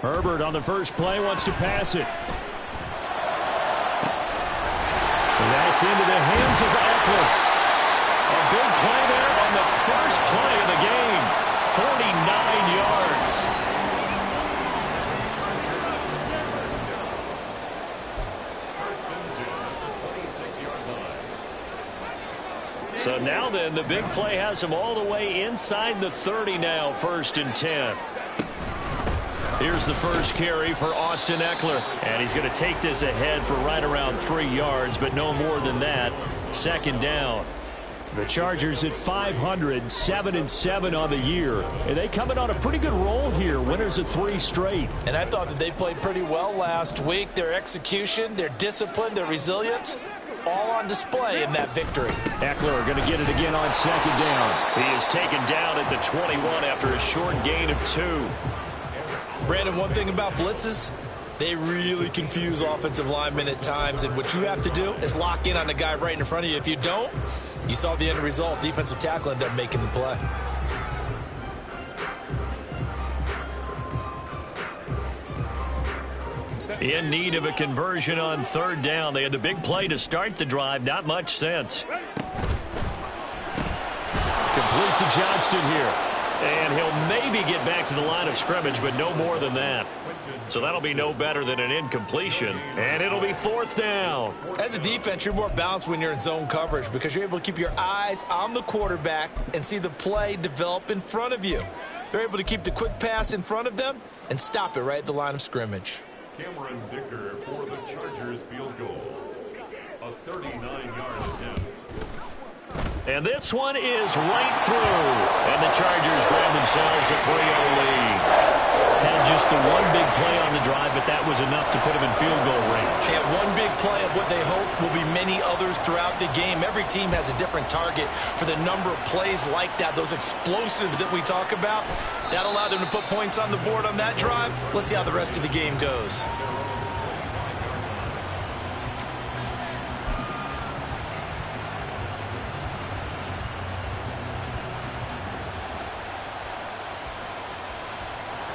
Herbert on the first play wants to pass it. That's into the hands of Eckler. A big play there on the first play of the game. 49 yards. So now then, the big play has him all the way inside the 30 now, 1st and 10. Here's the first carry for Austin Eckler. And he's going to take this ahead for right around 3 yards, but no more than that. 2nd down. The Chargers at 500, 7-7 on the year. And they coming on a pretty good roll here. Winners of 3 straight. And I thought that they played pretty well last week. Their execution, their discipline, their resilience, all on display in that victory. Eckler going to get it again on 2nd down. He is taken down at the 21 after a short gain of 2. Brandon, one thing about blitzes, they really confuse offensive linemen at times, and what you have to do is lock in on the guy right in front of you. If you don't, you saw the end result. Defensive tackle ended up making the play. In need of a conversion on 3rd down. They had the big play to start the drive. Not much sense. Complete to Johnston here. And he'll maybe get back to the line of scrimmage, but no more than that. So that'll be no better than an incompletion. And it'll be 4th down. As a defense, you're more balanced when you're in zone coverage because you're able to keep your eyes on the quarterback and see the play develop in front of you. They're able to keep the quick pass in front of them and stop it right at the line of scrimmage. Cameron Dicker for the Chargers field goal. A 39-yard attempt. And this one is right through. And the Chargers grab themselves a 3-0 lead. Had just the one big play on the drive, but that was enough to put them in field goal range. Yeah, one big play of what they hope will be many others throughout the game. Every team has a different target for the number of plays like that, those explosives that we talk about. That allowed them to put points on the board on that drive. Let's see how the rest of the game goes.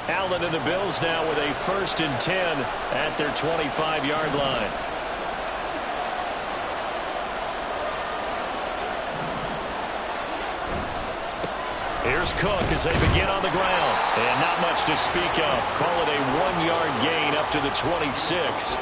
Allen and the Bills now with a 1st and 10 at their 25-yard line. Here's Cook as they begin on the ground. And not much to speak of. Call it a 1-yard gain up to the 26.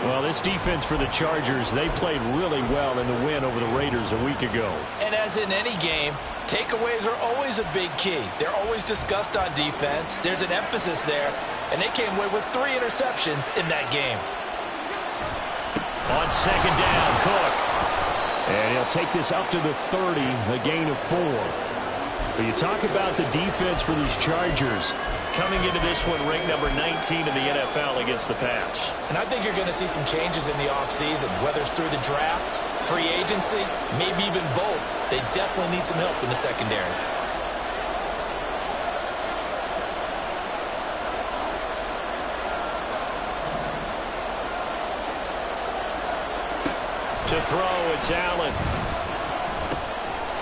Well, this defense for the Chargers, they played really well in the win over the Raiders a week ago. And as in any game, takeaways are always a big key. They're always discussed on defense. There's an emphasis there, and they came away with 3 interceptions in that game. On 2nd down, Cook. And he'll take this up to the 30, a gain of 4. But you talk about the defense for these Chargers. Coming into this one, ranked number 19 in the NFL against the pass. And I think you're going to see some changes in the offseason, whether it's through the draft, free agency, maybe even both. They definitely need some help in the secondary. To throw, it's Allen.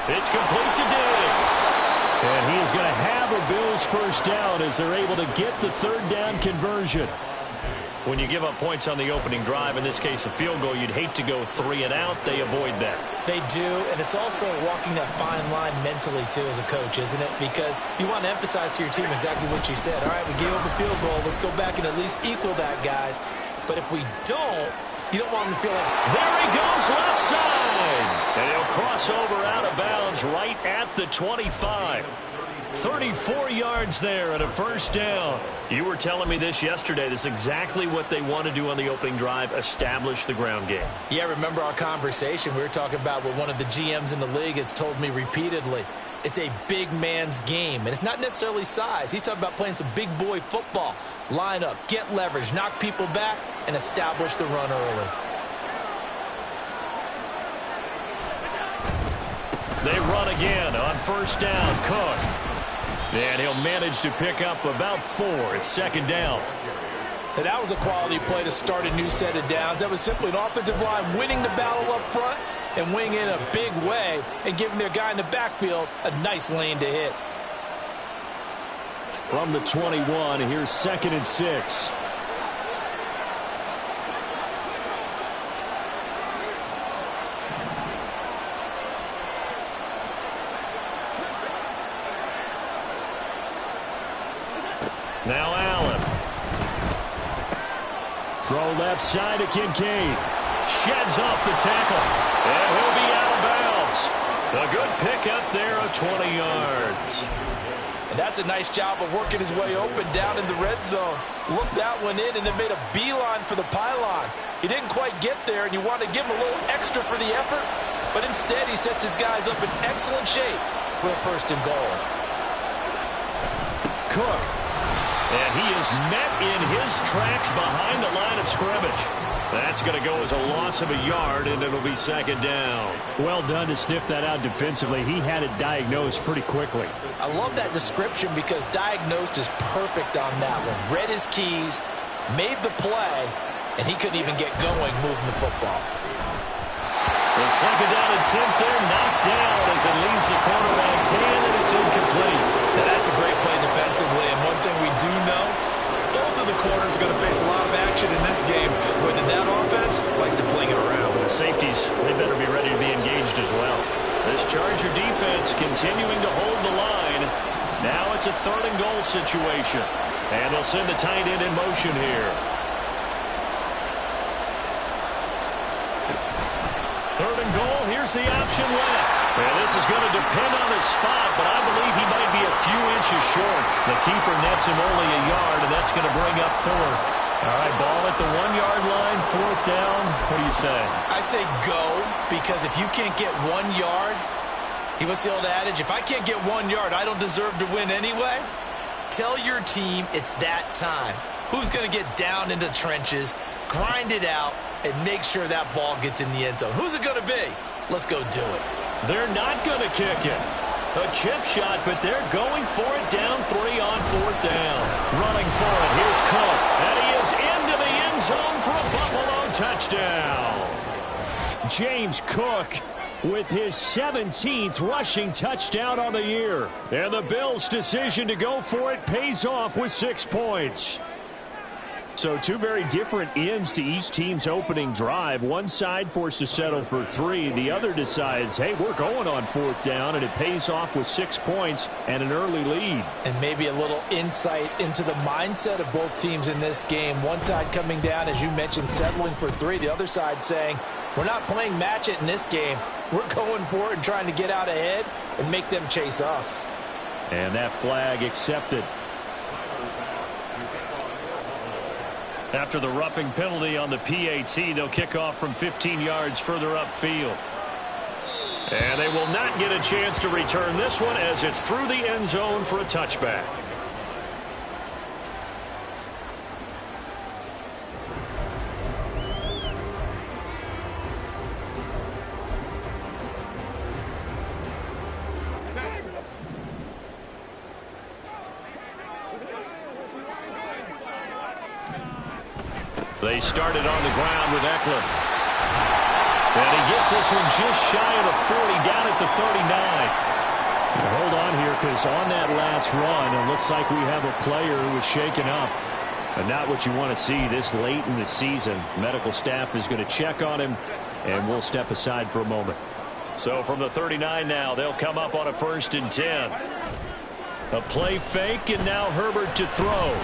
It's complete to Diggs. And he is going to have a Bills first down as they're able to get the 3rd down conversion. When you give up points on the opening drive, in this case a field goal, you'd hate to go 3 and out. They avoid that. They do, and it's also walking that fine line mentally, too, as a coach, isn't it? Because you want to emphasize to your team exactly what you said. All right, we gave up a field goal. Let's go back and at least equal that, guys. But if we don't, you don't want them to feel like, there he goes, left side. And he'll cross over out of bounds right at the 25. 34 yards there and a first down. You were telling me this yesterday. This is exactly what they want to do on the opening drive, establish the ground game. Yeah, remember our conversation. We were talking about what one of the GMs in the league has told me repeatedly. It's a big man's game, and it's not necessarily size. He's talking about playing some big boy football. Line up, get leverage, knock people back, and establish the run early. They run again on first down. Cook. And he'll manage to pick up about 4. It's 2nd down. And that was a quality play to start a new set of downs. That was simply an offensive line winning the battle up front and winning in a big way and giving their guy in the backfield a nice lane to hit. From the 21, here's 2nd and 6. Now Allen. Throw left side to Kincaid. Sheds off the tackle. And he'll be out of bounds. A good pickup there of 20 yards. And that's a nice job of working his way open down in the red zone. Looked that one in and then made a beeline for the pylon. He didn't quite get there, and you want to give him a little extra for the effort. But instead, he sets his guys up in excellent shape for a 1st and goal. Cook. And he is met in his tracks behind the line of scrimmage. That's going to go as a loss of a yard, and it'll be 2nd down. Well done to sniff that out defensively. He had it diagnosed pretty quickly. I love that description because diagnosed is perfect on that one. Read his keys, made the play, and he couldn't even get going moving the football. The 2nd down and 10th there, knocked down as it leaves the quarterback's hand, and it's incomplete. Now that's a great play defensively, and one thing we do know, both of the corners are going to face a lot of action in this game. The way that offense likes to fling it around. The safeties, they better be ready to be engaged as well. This Charger defense continuing to hold the line. Now it's a 3rd and goal situation. And they'll send the tight end in motion here. 3rd and goal, here's the option left. And this is going to depend on his spot, but I believe he might be a few inches short. The keeper nets him only a yard, and that's going to bring up 4th. All right, ball at the 1-yard line, 4th down. What do you say? I say go, because if you can't get 1 yard, what's the old adage? If I can't get 1 yard, I don't deserve to win anyway. Tell your team it's that time. Who's going to get down into the trenches, grind it out, and make sure that ball gets in the end zone? Who's it going to be? Let's go do it. They're not going to kick it. A chip shot, but they're going for it down 3 on 4th down. Running for it, here's Cook. And he is into the end zone for a Buffalo touchdown. James Cook with his 17th rushing touchdown on the year. And the Bills' decision to go for it pays off with 6 points. So 2 very different ends to each team's opening drive. One side forced to settle for 3. The other decides, hey, we're going on 4th down, and it pays off with 6 points and an early lead. And maybe a little insight into the mindset of both teams in this game. One side coming down, as you mentioned, settling for 3. The other side saying, we're not playing match it in this game. We're going for it and trying to get out ahead and make them chase us. And that flag accepted. After the roughing penalty on the PAT, they'll kick off from 15 yards further upfield. And they will not get a chance to return this one as it's through the end zone for a touchback. They started on the ground with Eckler. And he gets this one just shy of the 40, down at the 39. Now hold on here, because on that last run, it looks like we have a player who was shaken up. And not what you want to see this late in the season. Medical staff is going to check on him, and we'll step aside for a moment. So from the 39 now, they'll come up on a 1st and 10. A play fake, and now Herbert to throw.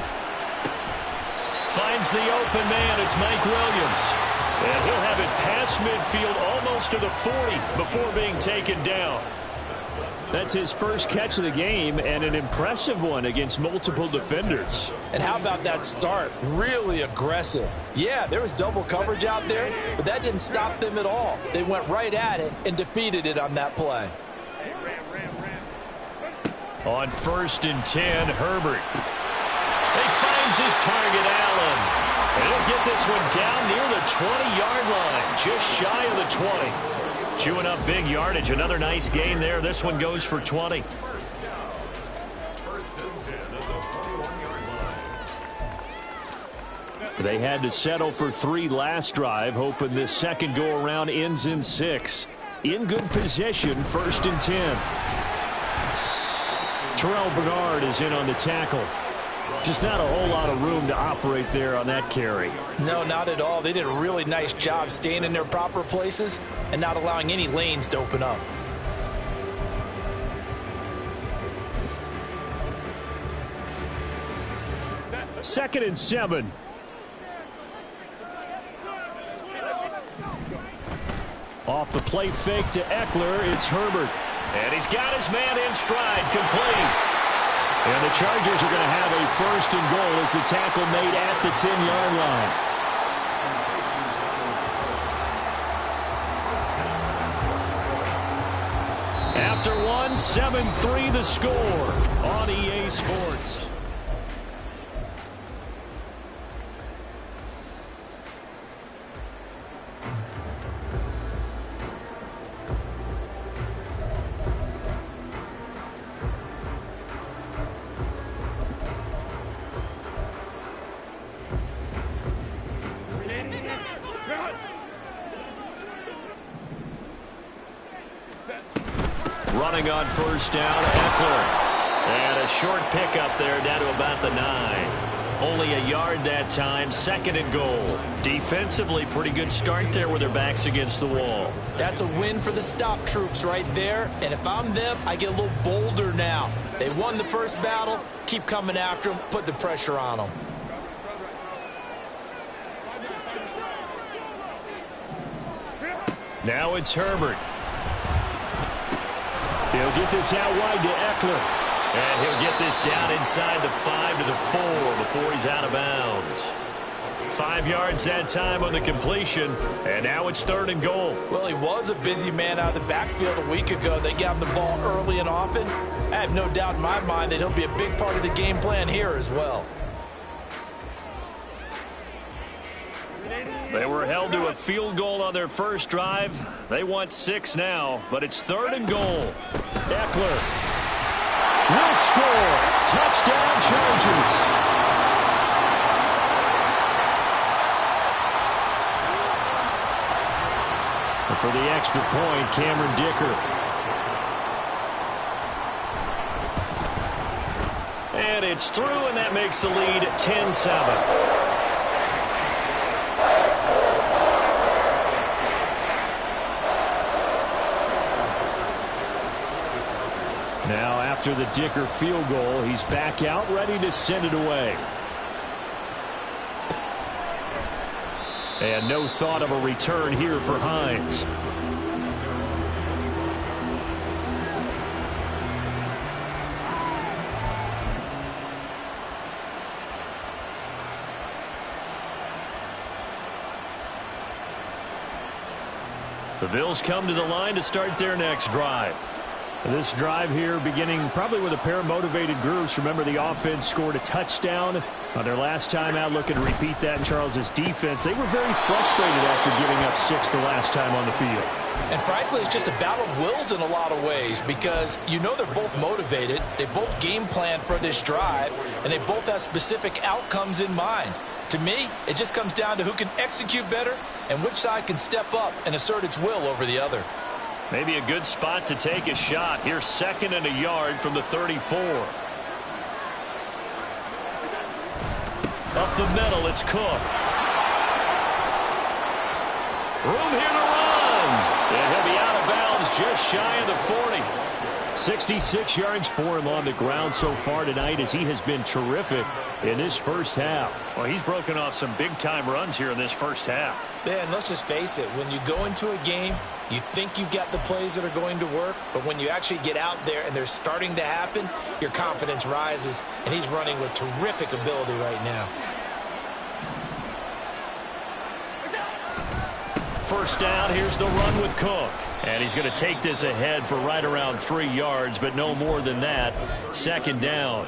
Finds the open man. It's Mike Williams. And he'll have it past midfield almost to the 40 before being taken down. That's his first catch of the game, and an impressive one against multiple defenders. And how about that start? Really aggressive. Yeah, there was double coverage out there, but that didn't stop them at all. They went right at it and defeated it on that play. On 1st and 10, Herbert. He finds his target, Allen. And he'll get this one down near the 20-yard line, just shy of the 20. Chewing up big yardage. Another nice gain there. This one goes for 20. 1st and 10 at the 41-yard line. They had to settle for 3 last drive, hoping this second go-around ends in 6. In good position, 1st and 10. Terrell Bernard is in on the tackle. Just not a whole lot of room to operate there on that carry. No, not at all. They did a really nice job staying in their proper places and not allowing any lanes to open up. Second and 7. Off the play fake to Eckler, it's Herbert. And he's got his man in stride, complete. And the Chargers are going to have a first and goal as the tackle made at the 10-yard line. After one, 7-3 the score on EA Sports. Running on first down, Eckler. And a short pickup there down to about the 9. Only a yard that time, second and goal. Defensively, pretty good start there with their backs against the wall. That's a win for the stop troops right there. And if I'm them, I get a little bolder now. They won the first battle. Keep coming after them. Put the pressure on them. Now it's Herbert. He'll get this out wide to Eckler. And he'll get this down inside the 5 to the 4 before he's out of bounds. 5 yards that time on the completion. And now it's third and goal. Well, he was a busy man out of the backfield a week ago. They got him the ball early and often. I have no doubt in my mind that he'll be a big part of the game plan here as well. They were held to a field goal on their first drive. They want 6 now, but it's third and goal. Eckler will score. Touchdown, Chargers. And for the extra point, Cameron Dicker. And it's through, and that makes the lead 10-7. Now, after the Dicker field goal, he's back out, ready to send it away. And no thought of a return here for Hines. The Bills come to the line to start their next drive. This drive here beginning probably with a pair of motivated groups. Remember, the offense scored a touchdown on their last time out. Looking to repeat that in Charles' defense. They were very frustrated after giving up 6 the last time on the field. And frankly, it's just a battle of wills in a lot of ways because you know they're both motivated. They both game plan for this drive, and they both have specific outcomes in mind. To me, it just comes down to who can execute better and which side can step up and assert its will over the other. Maybe a good spot to take a shot. Here's second and a yard from the 34. Up the middle, it's Cook. Room here to run. And he'll be out of bounds just shy of the 40. 66 yards for him on the ground so far tonight as he has been terrific in this first half. Well, he's broken off some big-time runs here in this first half. Yeah, and let's just face it. When you go into a game, you think you've got the plays that are going to work, but when you actually get out there and they're starting to happen, your confidence rises, and he's running with terrific ability right now. First down, here's the run with Cook. And he's going to take this ahead for right around 3 yards, but no more than that. Second down.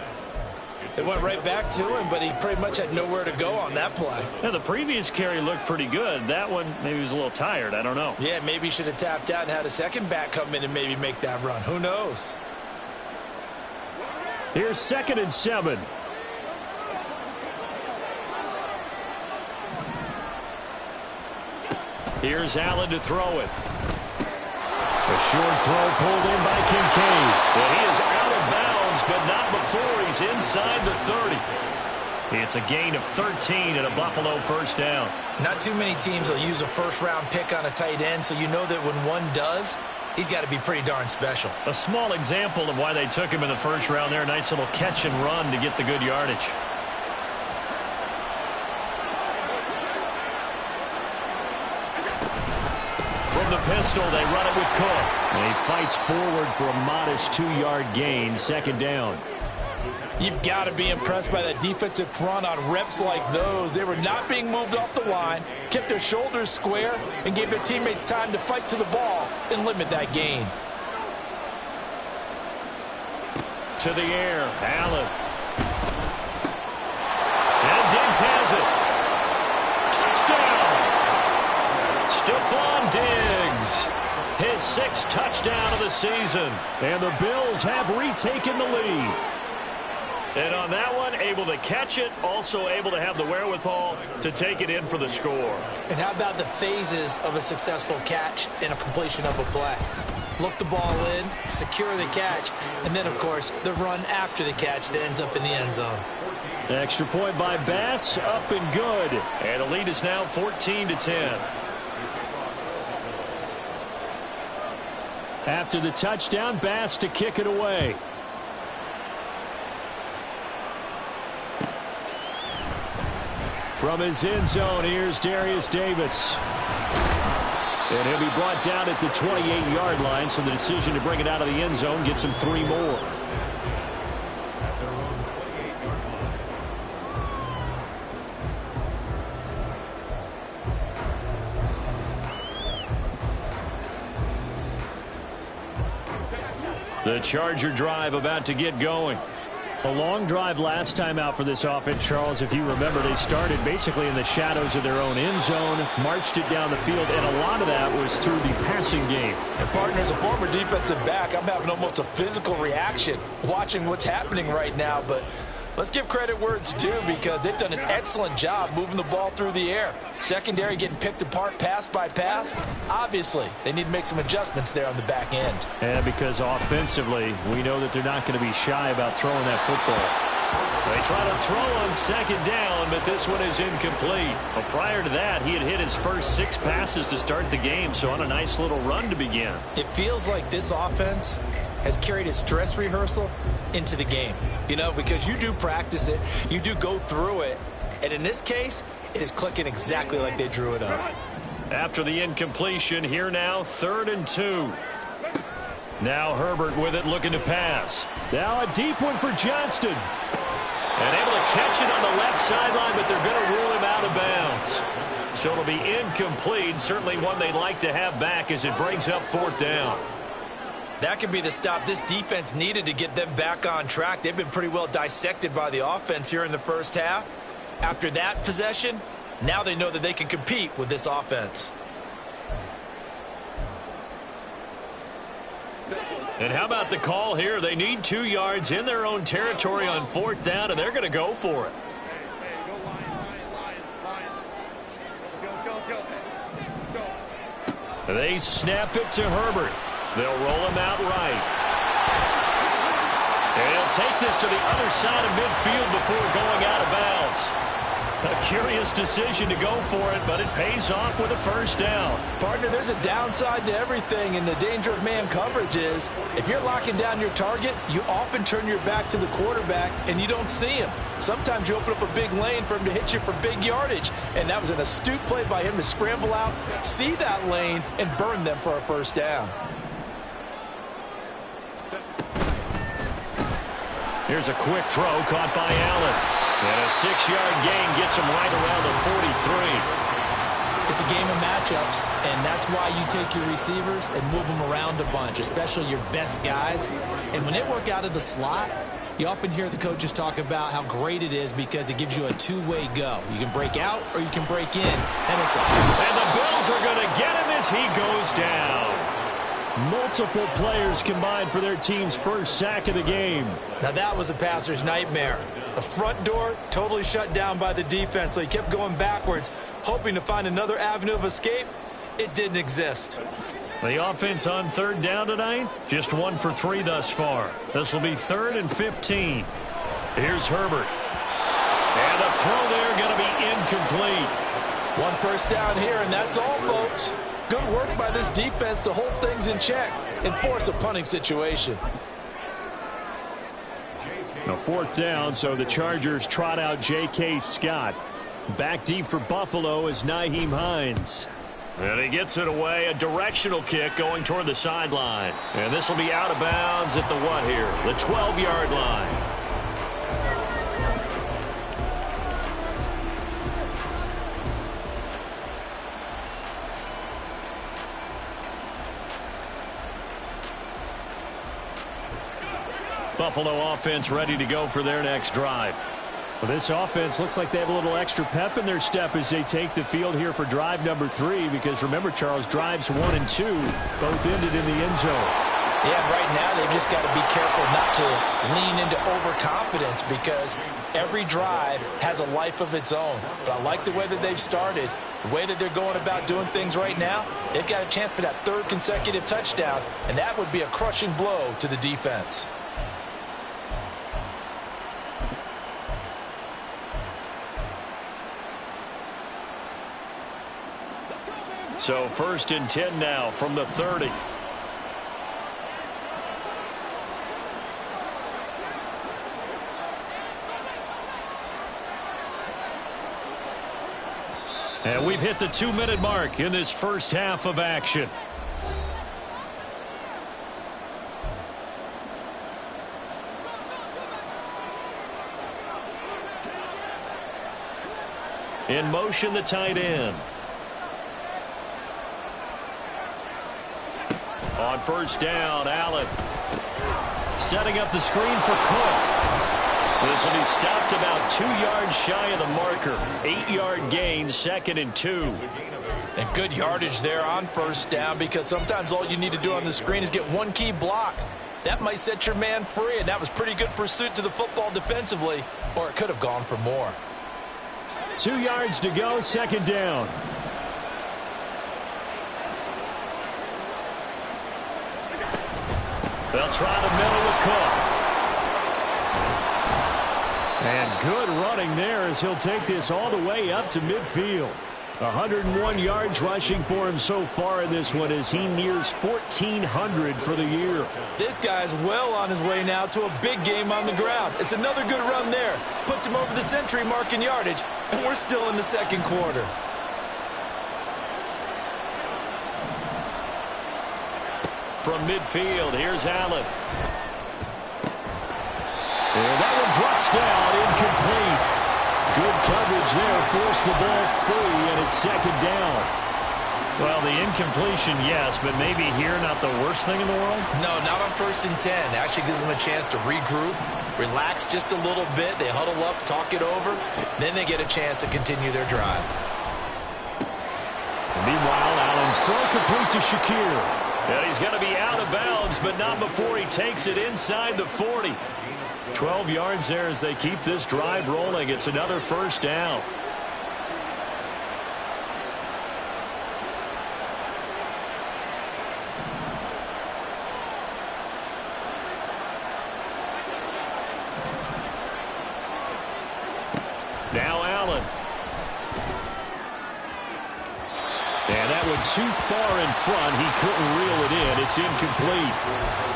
It went right back to him, but he pretty much had nowhere to go on that play. Now, the previous carry looked pretty good. That one, maybe he was a little tired. I don't know. Yeah, maybe he should have tapped out and had a second back come in and maybe make that run. Who knows? Here's second and 7. Here's Allen to throw it. A short throw pulled in by Kincaid. And he is out of bounds but not before he's inside the 30. It's a gain of 13 and a Buffalo first down. Not too many teams will use a first-round pick on a tight end, so you know that when one does, he's got to be pretty darn special. A small example of why they took him in the first round there. Nice little catch and run to get the good yardage. From the pistol, they run it with Cook. And he fights forward for a modest 2-yard gain, second down. You've got to be impressed by that defensive front on reps like those. They were not being moved off the line, kept their shoulders square, and gave their teammates time to fight to the ball and limit that gain. To the air, Allen. And Diggs has it. Touchdown! Stephon Diggs. His 6th touchdown of the season. And the Bills have retaken the lead. And on that one, able to catch it, also able to have the wherewithal to take it in for the score. And how about the phases of a successful catch and a completion of a play? Look the ball in, secure the catch, and then, of course, the run after the catch that ends up in the end zone. Extra point by Bass, up and good. And the lead is now 14-10. After the touchdown, Bass to kick it away. From his end zone, here's Darius Davis. And he'll be brought down at the 28-yard line, so the decision to bring it out of the end zone gets him 3 more. The Charger drive about to get going. A long drive last time out for this offense, Charles. If you remember, they started basically in the shadows of their own end zone, marched it down the field, and a lot of that was through the passing game. And partner, as a former defensive back, I'm having almost a physical reaction watching what's happening right now. But let's give credit where it's due, because they've done an excellent job moving the ball through the air. Secondary getting picked apart pass by pass. Obviously, they need to make some adjustments there on the back end. And because offensively, we know that they're not going to be shy about throwing that football. They try to throw on second down, but this one is incomplete. Well, prior to that, he had hit his first 6 passes to start the game, so on a nice little run to begin. It feels like this offense has carried its dress rehearsal into the game. You know, because you do practice it, you do go through it, and in this case, it is clicking exactly like they drew it up. After the incompletion, here now, 3rd and 2. Now Herbert with it, looking to pass. Now a deep one for Johnston. And able to catch it on the left sideline, but they're going to rule him out of bounds. So it'll be incomplete, certainly one they'd like to have back as it brings up 4th down. That could be the stop this defense needed to get them back on track. They've been pretty well dissected by the offense here in the first half. After that possession, now they know that they can compete with this offense. And how about the call here? They need 2 yards in their own territory on 4th down, and they're going to go for it. They snap it to Herbert. They'll roll him out right. And he'll take this to the other side of midfield before going out of bounds. A curious decision to go for it, but it pays off with a first down. Partner, there's a downside to everything, and the danger of man coverage is if you're locking down your target, you often turn your back to the quarterback and you don't see him. Sometimes you open up a big lane for him to hit you for big yardage, and that was an astute play by him to scramble out, see that lane, and burn them for a first down. Here's a quick throw caught by Allen. And a 6-yard gain gets him right around the 43. It's a game of matchups, and that's why you take your receivers and move them around a bunch, especially your best guys. And when they work out of the slot, you often hear the coaches talk about how great it is because it gives you a 2-way go. You can break out or you can break in. That makes a... And the Bills are going to get him as he goes down. Multiple players combined for their team's first sack of the game. Now that was a passer's nightmare. The front door totally shut down by the defense, so he kept going backwards, hoping to find another avenue of escape. It didn't exist. The offense on third down tonight, just 1 for 3 thus far. This will be 3rd and 15. Here's Herbert. And the throw there going to be incomplete. 1 first down here, and that's all, folks. Good work by this defense to hold things in check and force a punting situation. A 4th down, so the Chargers trot out J.K. Scott. Back deep for Buffalo is Nyheim Hines. And he gets it away, a directional kick going toward the sideline. And this will be out of bounds at the what here? The 12-yard line. Buffalo offense ready to go for their next drive. Well, this offense looks like they have a little extra pep in their step as they take the field here for drive number 3, because remember, Charles, drives 1 and 2 both ended in the end zone. Yeah, right now they've just got to be careful not to lean into overconfidence, because every drive has a life of its own. But I like the way that they've started, the way that they're going about doing things right now. They've got a chance for that 3rd consecutive touchdown, and that would be a crushing blow to the defense. So 1st and 10 now from the 30. And we've hit the 2-minute mark in this first half of action. In motion, the tight end. On 1st down, Allen setting up the screen for Cook. This will be stopped about 2 yards shy of the marker. 8-yard gain, 2nd and 2. And good yardage there on 1st down, because sometimes all you need to do on the screen is get one key block. That might set your man free, and that was pretty good pursuit to the football defensively, or it could have gone for more. 2 yards to go, 2nd down. They'll try the middle with Cook. And good running there as he'll take this all the way up to midfield. 101 yards rushing for him so far in this one as he nears 1,400 for the year. This guy's well on his way now to a big game on the ground. It's another good run there. Puts him over the century mark in yardage, and we're still in the 2nd quarter. From midfield, here's Allen. And that one drops down, incomplete. Good coverage there, forced the ball free, and it's 2nd down. Well, the incompletion, yes, but maybe here not the worst thing in the world? No, not on 1st and 10. Actually gives them a chance to regroup, relax just a little bit. They huddle up, talk it over, then they get a chance to continue their drive. Meanwhile, Allen's throw complete to Shakir. And he's going to be out of bounds, but not before he takes it inside the 40. 12 yards there as they keep this drive rolling. It's another 1st down. Now Allen. And that one too far in front. He couldn't reel it in. It's incomplete.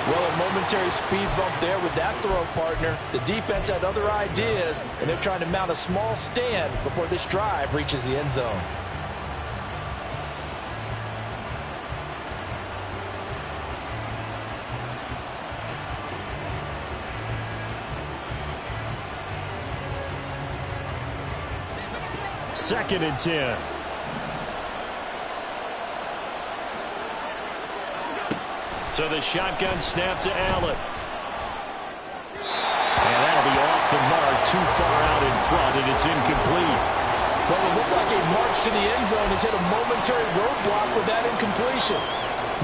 Well, a momentary speed bump there with that throw, partner. The defense had other ideas, and they're trying to mount a small stand before this drive reaches the end zone. Second and 10. So the shotgun snap to Allen. And that'll be off the mark, too far out in front, and it's incomplete. Well, it looked like a march to the end zone has hit a momentary roadblock with that incompletion.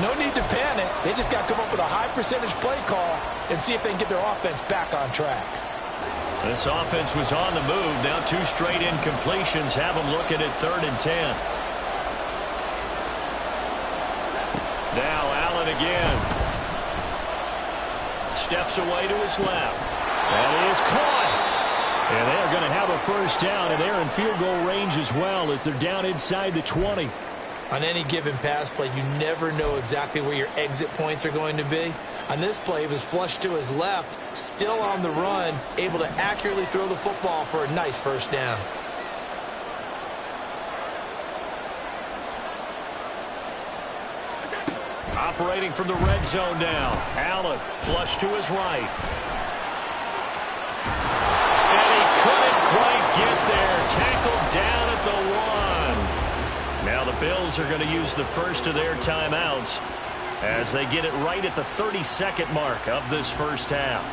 No need to panic. They just got to come up with a high percentage play call and see if they can get their offense back on track. This offense was on the move. Now 2 straight incompletions have them looking at 3rd and 10. Now Allen again. Steps away to his left. That is caught. And they're going to have a first down, and they're in field goal range as well as they're down inside the 20. On any given pass play, you never know exactly where your exit points are going to be. On this play, he was flushed to his left, still on the run, able to accurately throw the football for a nice first down. Operating from the red zone now. Allen flushed to his right. And he couldn't quite get there. Tackled down at the 1. Now the Bills are going to use the first of their timeouts as they get it right at the 30-second mark of this first half.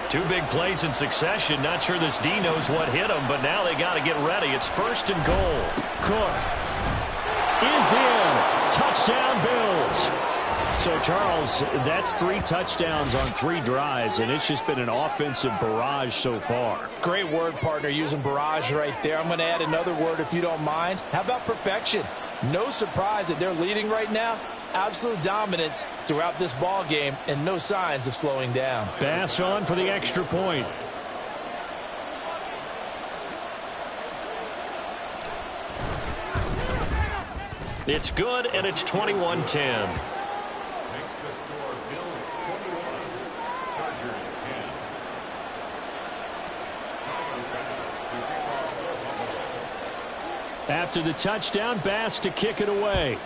Two big plays in succession. Not sure this D knows what hit him, but now they got to get ready. It's first and goal. Cook is in. Touchdown, Bills. So, Charles, that's 3 touchdowns on 3 drives, and it's just been an offensive barrage so far. Great word, partner, using barrage right there. I'm going to add another word if you don't mind. How about perfection? No surprise that they're leading right now. Absolute dominance throughout this ball game and no signs of slowing down. Bass on for the extra point. It's good, and it's 21-10. Makes the score Bills 21, Chargers 10. After the touchdown, Bass to kick it away.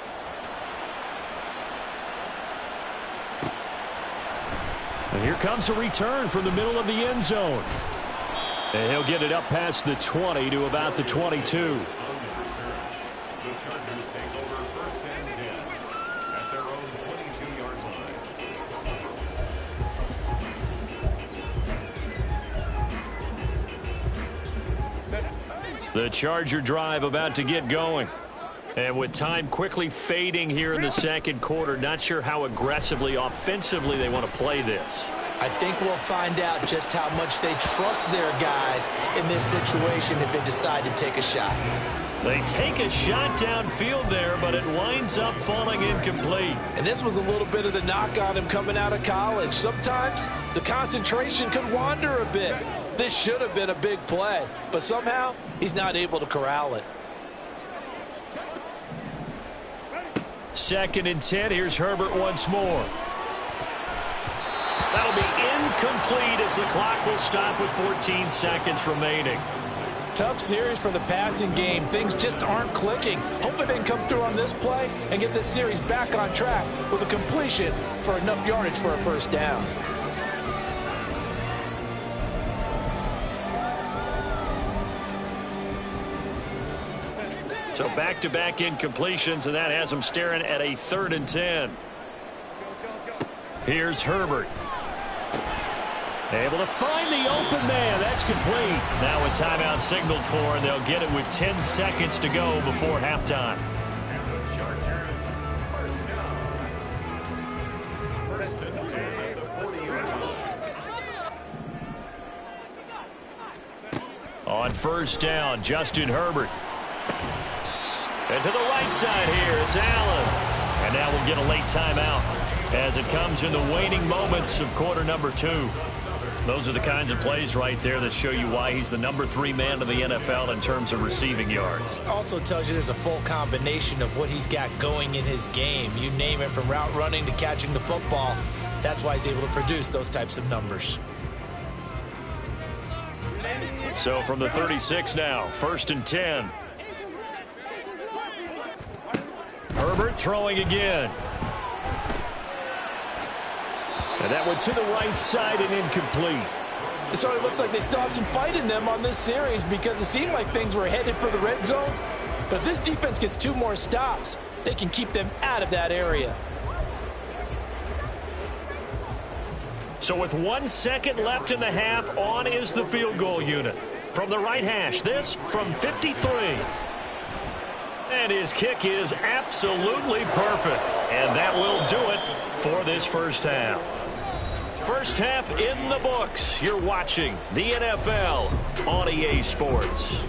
And here comes a return from the middle of the end zone. And he'll get it up past the 20 to about the 22. On the return, the Chargers take over first and 10 at their own 22-yard line. The Charger drive about to get going. And with time quickly fading here in the second quarter, not sure how aggressively, offensively they want to play this. I think we'll find out just how much they trust their guys in this situation if they decide to take a shot. They take a shot downfield there, but it winds up falling incomplete. And this was a little bit of the knock on him coming out of college. Sometimes the concentration could wander a bit. This should have been a big play, but somehow he's not able to corral it. 2nd and 10. Here's Herbert once more. That'll be incomplete as the clock will stop with 14 seconds remaining. Tough series for the passing game. Things just aren't clicking. Hoping they can come through on this play and get this series back on track with a completion for enough yardage for a first down. So back-to-back incompletions, and that has them staring at a 3rd and 10. Here's Herbert. Able to find the open man. That's complete. Now a timeout signaled for, and they'll get it with 10 seconds to go before halftime. And the Chargers, first down. First and 10 at the 40-yard line. On first down, Justin Herbert. And to the right side here, it's Allen. And now we'll get a late timeout as it comes in the waning moments of quarter number 2. Those are the kinds of plays right there that show you why he's the number 3 man in the NFL in terms of receiving yards. Also tells you there's a full combination of what he's got going in his game. You name it, from route running to catching the football. That's why he's able to produce those types of numbers. So from the 36 now, 1st and 10. Herbert throwing again. And that one to the right side and incomplete. It sort of looks like they still have some fight in them on this series because it seemed like things were headed for the red zone. But if this defense gets 2 more stops, they can keep them out of that area. So with 1 second left in the half, on is the field goal unit. From the right hash, this from 53. And his kick is absolutely perfect. And that will do it for this first half. First half in the books. You're watching the NFL on EA Sports.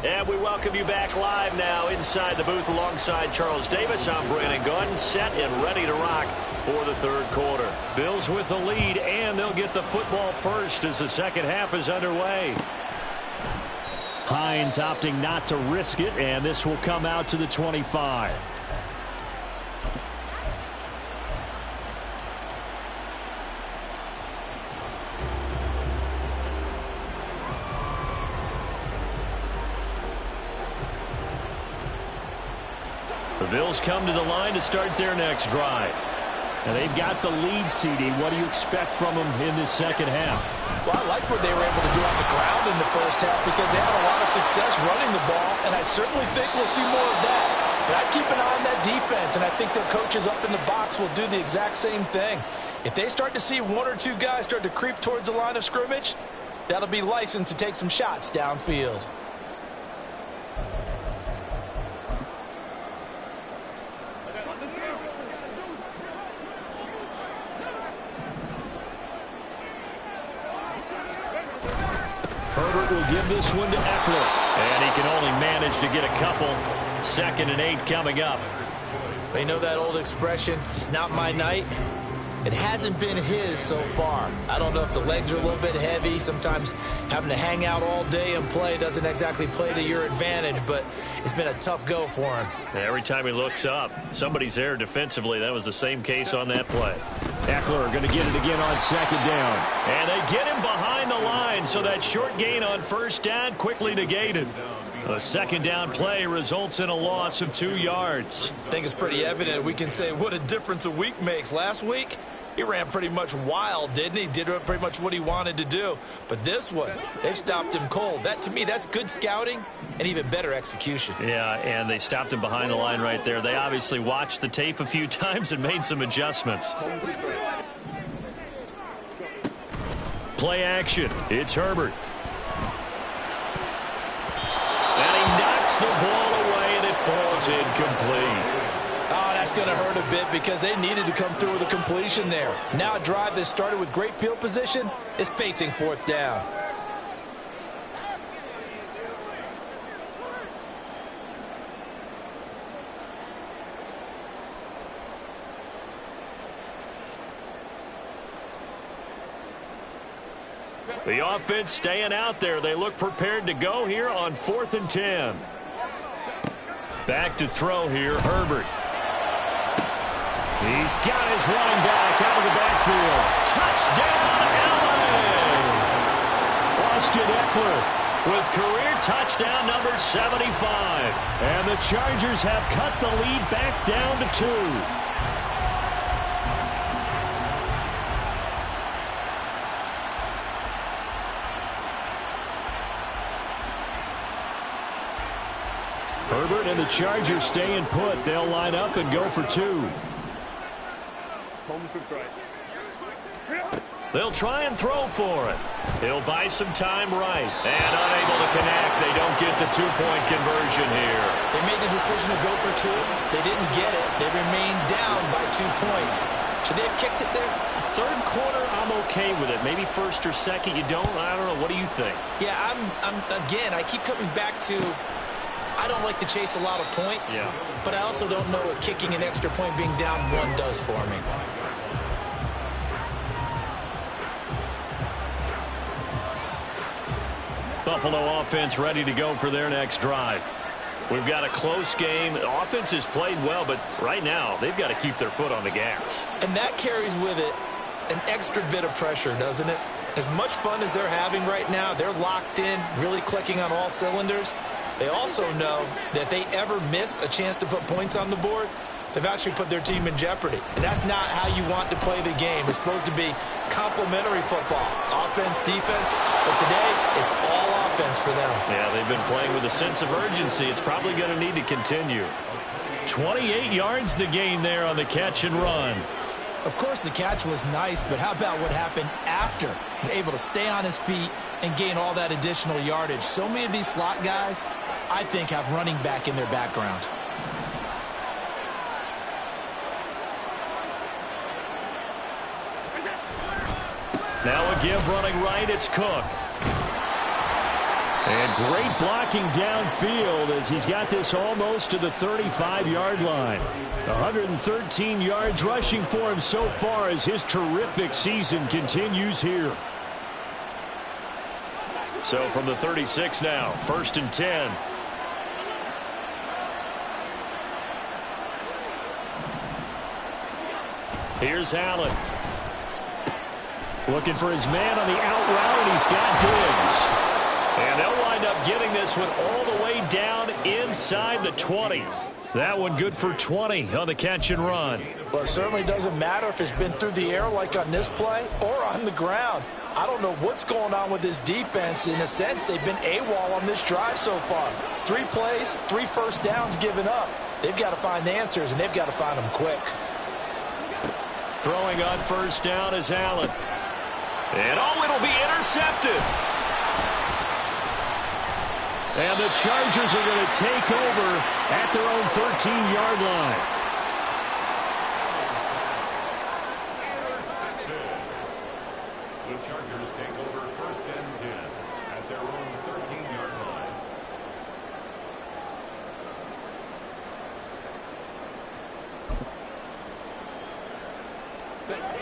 And we welcome you back live now inside the booth alongside Charles Davis. I'm Brandon Gunn, set and ready to rock for the third quarter. Bills with the lead, and they'll get the football first as the second half is underway. Hines opting not to risk it, and this will come out to the 25. The Bills come to the line to start their next drive. And they've got the lead, CD. What do you expect from them in this second half? Well, I like what they were able to do on the ground in the first half because they had a lot of success running the ball, and I certainly think we'll see more of that. But I'd keep an eye on that defense, and I think their coaches up in the box will do the exact same thing. If they start to see one or two guys start to creep towards the line of scrimmage, that'll be licensed to take some shots downfield. Herbert will give this one to Eckler. And he can only manage to get a couple. 2nd and 8 coming up. You know that old expression, it's not my night? It hasn't been his so far. I don't know if the legs are a little bit heavy. Sometimes having to hang out all day and play doesn't exactly play to your advantage, but it's been a tough go for him. Every time he looks up, somebody's there defensively. That was the same case on that play. Eckler going to get it again on 2nd down. And they get him behind the line, so that short gain on 1st down quickly negated. A 2nd down play results in a loss of 2 yards. I think it's pretty evident. We can say what a difference a week makes. Last week, he ran pretty much wild, didn't he? Did pretty much what he wanted to do. But this one, they've stopped him cold. That, to me, that's good scouting and even better execution. Yeah, and they stopped him behind the line right there. They obviously watched the tape a few times and made some adjustments. Play action. It's Herbert. And he knocks the ball away, and it falls incomplete. Oh, that's going to hurt a bit because they needed to come through with a completion there. Now a drive that started with great field position is facing 4th down. The offense staying out there. They look prepared to go here on 4th and 10. Back to throw here, Herbert. He's got his running back out of the backfield. Touchdown, LA! Austin Eckler with career touchdown number 75. And the Chargers have cut the lead back down to 2. Herbert and the Chargers staying put. They'll line up and go for 2. They'll try and throw for it. He'll buy some time right. And unable to connect. They don't get the 2-point conversion here. They made the decision to go for 2. They didn't get it. They remained down by 2 points. Should they have kicked it there? Third quarter, I'm okay with it. Maybe 1st or 2nd, you don't. I don't know. What do you think? Yeah, again, I keep coming back to I don't like to chase a lot of points, but I also don't know what kicking an extra point being down 1 does for me. Buffalo offense ready to go for their next drive. We've got a close game. The offense has played well, but right now they've got to keep their foot on the gas. And that carries with it an extra bit of pressure, doesn't it? As much fun as they're having right now, they're locked in, really clicking on all cylinders. They also know that if they ever miss a chance to put points on the board, they've actually put their team in jeopardy. And that's not how you want to play the game. It's supposed to be complementary football, offense, defense. But today, it's all offense for them. Yeah, they've been playing with a sense of urgency. It's probably going to need to continue. 28 yards the gain there on the catch and run. Of course, the catch was nice, but how about what happened after? Able to stay on his feet and gain all that additional yardage. So many of these slot guys I think, have running back in their background. Now a give running right, it's Cook. And great blocking downfield as he's got this almost to the 35-yard line. 113 yards rushing for him so far as his terrific season continues here. So from the 36 now, 1st and 10. Here's Allen. Looking for his man on the out route, and he's got Diggs. And they'll wind up getting this one all the way down inside the 20. That one good for 20 on the catch and run. Well, it certainly doesn't matter if it's been through the air like on this play or on the ground. I don't know what's going on with this defense. In a sense, they've been AWOL on this drive so far. 3 plays, 3 first downs given up. They've got to find answers, and they've got to find them quick. Throwing on first down is Allen. And it'll be intercepted. And the Chargers are going to take over at their own 13-yard line. The Chargers take over 1st and 10 at their own 13-yard line.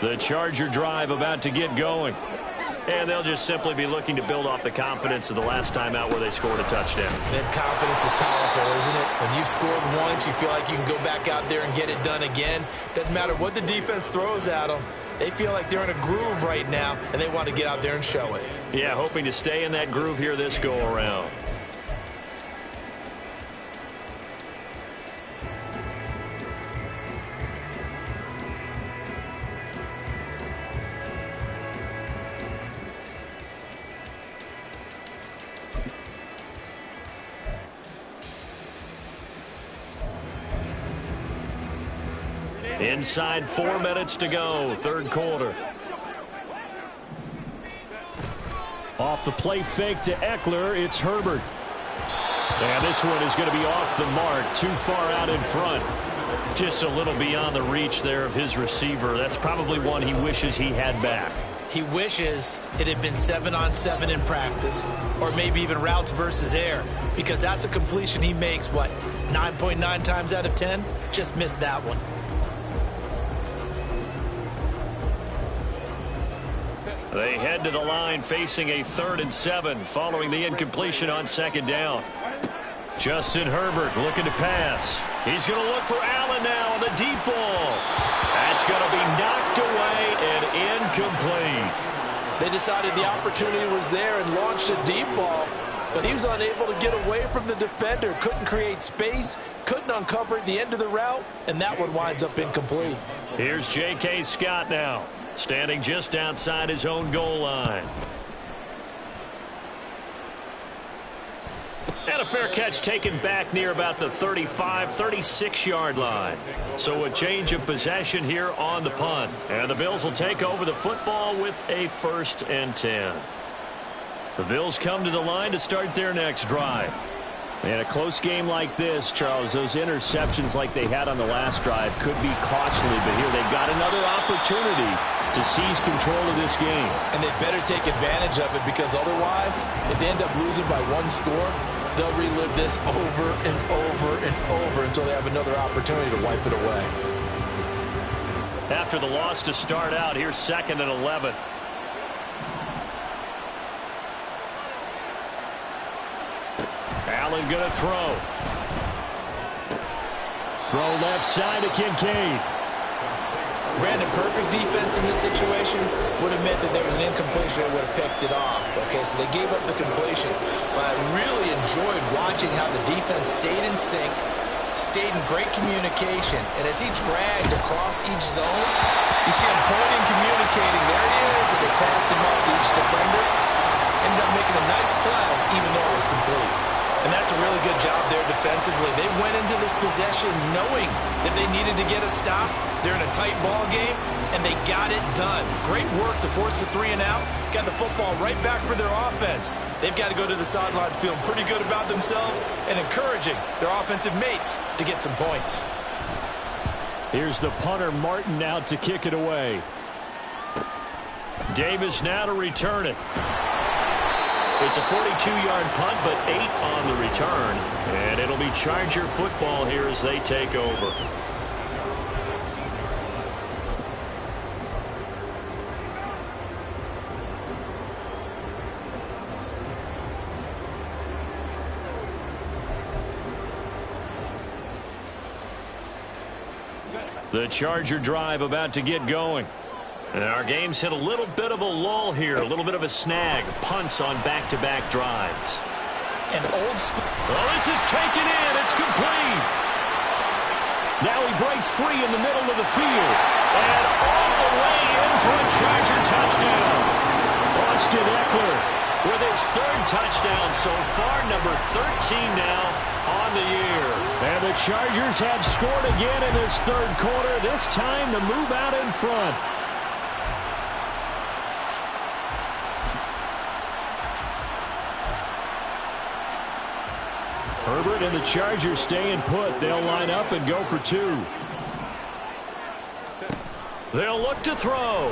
The Charger drive about to get going. And they'll just simply be looking to build off the confidence of the last time out where they scored a touchdown. That confidence is powerful, isn't it? When you've scored once, you feel like you can go back out there and get it done again. Doesn't matter what the defense throws at them. They feel like they're in a groove right now, and they want to get out there and show it. Yeah, hoping to stay in that groove here this go-around. Inside 4 minutes to go, 3rd quarter. Off the play fake to Eckler, it's Herbert. And this one is going to be off the mark, too far out in front. Just a little beyond the reach there of his receiver. That's probably one he wishes he had back. He wishes it had been 7-on-7 in practice, or maybe even routes versus air, because that's a completion he makes, 9.9 times out of 10? Just missed that one. They head to the line facing a 3rd and 7 following the incompletion on 2nd down. Justin Herbert looking to pass. He's going to look for Allen now on the deep ball. That's going to be knocked away and incomplete. They decided the opportunity was there and launched a deep ball, but he was unable to get away from the defender, couldn't create space, couldn't uncover at the end of the route, and that one winds up incomplete. Here's J.K. Scott now, standing just outside his own goal line. And a fair catch taken back near about the 35-36-yard line. So a change of possession here on the punt. And the Bills will take over the football with a 1st and 10. The Bills come to the line to start their next drive. In a close game like this, Charles, those interceptions like they had on the last drive could be costly. But here they've got another opportunity to seize control of this game. And they better take advantage of it, because otherwise, if they end up losing by 1 score, they'll relive this over and over and over until they have another opportunity to wipe it away. After the loss to start out, here's 2nd and 11. Allen going to throw. Throw left side to Kincaid. Brandon, perfect defense in this situation would have meant that there was an incompletion that would have picked it off. Okay, so they gave up the completion. But I really enjoyed watching how the defense stayed in sync, stayed in great communication. And as he dragged across each zone, you see him pointing, communicating. There he is, and they passed him up to each defender. Ended up making a nice play, even though it was complete. And that's a really good job there defensively. They went into this possession knowing that they needed to get a stop. They're in a tight ball game, and they got it done. Great work to force the 3 and out. Got the football right back for their offense. They've got to go to the sidelines feeling pretty good about themselves and encouraging their offensive mates to get some points. Here's the punter, Martin, out to kick it away. Davis now to return it. It's a 42-yard punt, but 8 on the return. And it'll be Charger football here as they take over. The Charger drive about to get going. And our game's hit a little bit of a lull here, a little bit of a snag. Punts on back-to-back drives. An old school. Well, this is taken in. It's complete. Now he breaks free in the middle of the field. And all the way in for a Charger touchdown. Austin Eckler with his 3rd touchdown so far, number 13 now on the year. And the Chargers have scored again in this 3rd quarter, this time to move out in front. Herbert and the Chargers staying put. They'll line up and go for 2. They'll look to throw.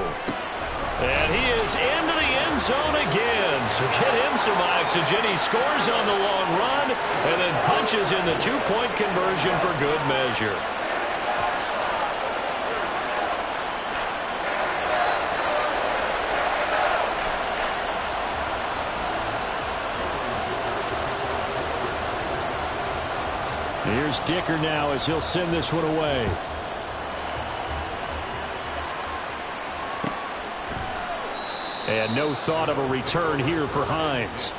And he is into the end zone again. So get him some oxygen. He scores on the long run and then punches in the 2-point conversion for good measure. Here's Dicker now as he'll send this one away. And no thought of a return here for Hines.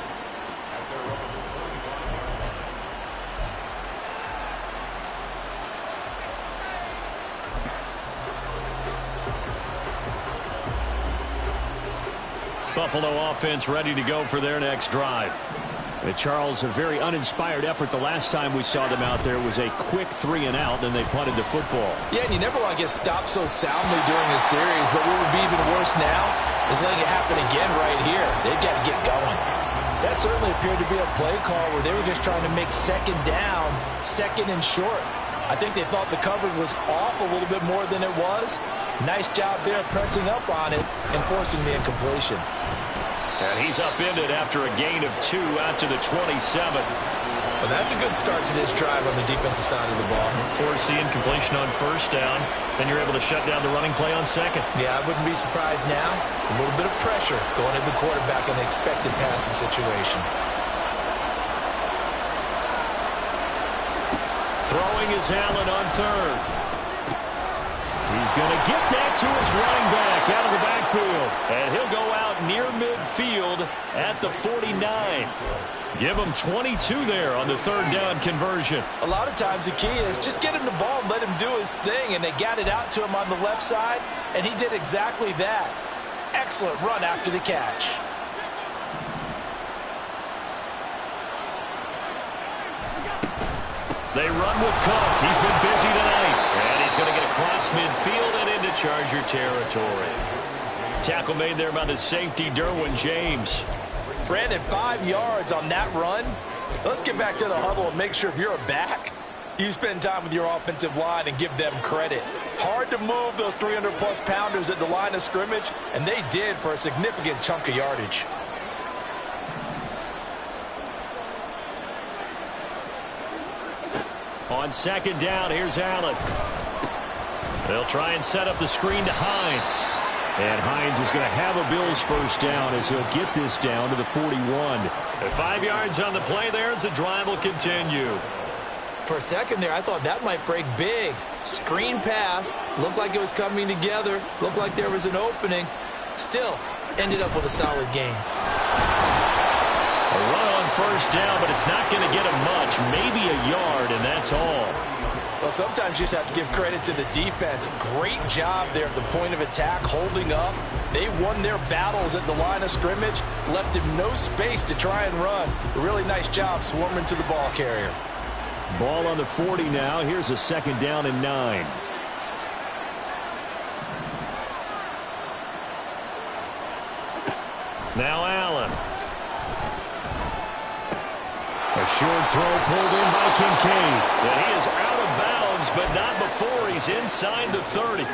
Buffalo offense ready to go for their next drive. And Charles, a very uninspired effort. The last time we saw them out there was a quick 3-and-out, and they punted the football. Yeah, and you never want to get stopped so soundly during a series, but what would be even worse now is letting it happen again right here. They've got to get going. That certainly appeared to be a play call where they were just trying to make 2nd down, 2nd and short. I think they thought the coverage was off a little bit more than it was. Nice job there pressing up on it and forcing the incompletion. And he's upended after a gain of 2 out to the 27. Well, that's a good start to this drive on the defensive side of the ball. Force the incompletion on 1st down. Then you're able to shut down the running play on 2nd. Yeah, I wouldn't be surprised now. A little bit of pressure going at the quarterback in the expected passing situation. Throwing is Allen on 3rd. He's going to get that to his running back out of the backfield. And he'll go out near midfield at the 49. Give him 22 there on the 3rd down conversion. A lot of times the key is just get him the ball and let him do his thing. And they got it out to him on the left side, and he did exactly that. Excellent run after the catch. They run with Cook. He's been busy tonight. And he's going to get across midfield and into Charger territory. Tackle made there by the safety, Derwin James. Brandon, 5 yards on that run. Let's get back to the huddle and make sure if you're a back, you spend time with your offensive line and give them credit. Hard to move those 300-plus pounders at the line of scrimmage, and they did for a significant chunk of yardage. On 2nd down, here's Allen. They'll try and set up the screen to Hines. And Hines is going to have a Bills 1st down as he'll get this down to the 41. And 5 yards on the play there as the drive will continue. For a second there, I thought that might break big. Screen pass. Looked like it was coming together. Looked like there was an opening. Still, ended up with a solid game. A run on 1st down, but it's not going to get him much. Maybe a yard, and that's all. Well, sometimes you just have to give credit to the defense. Great job there at the point of attack, holding up. They won their battles at the line of scrimmage, left him no space to try and run. A really nice job swarming to the ball carrier. Ball on the 40 now. Here's a 2nd down and 9. Now Allen. short throw pulled in by Kincaid. And he is out of bounds, but not before he's inside the 30.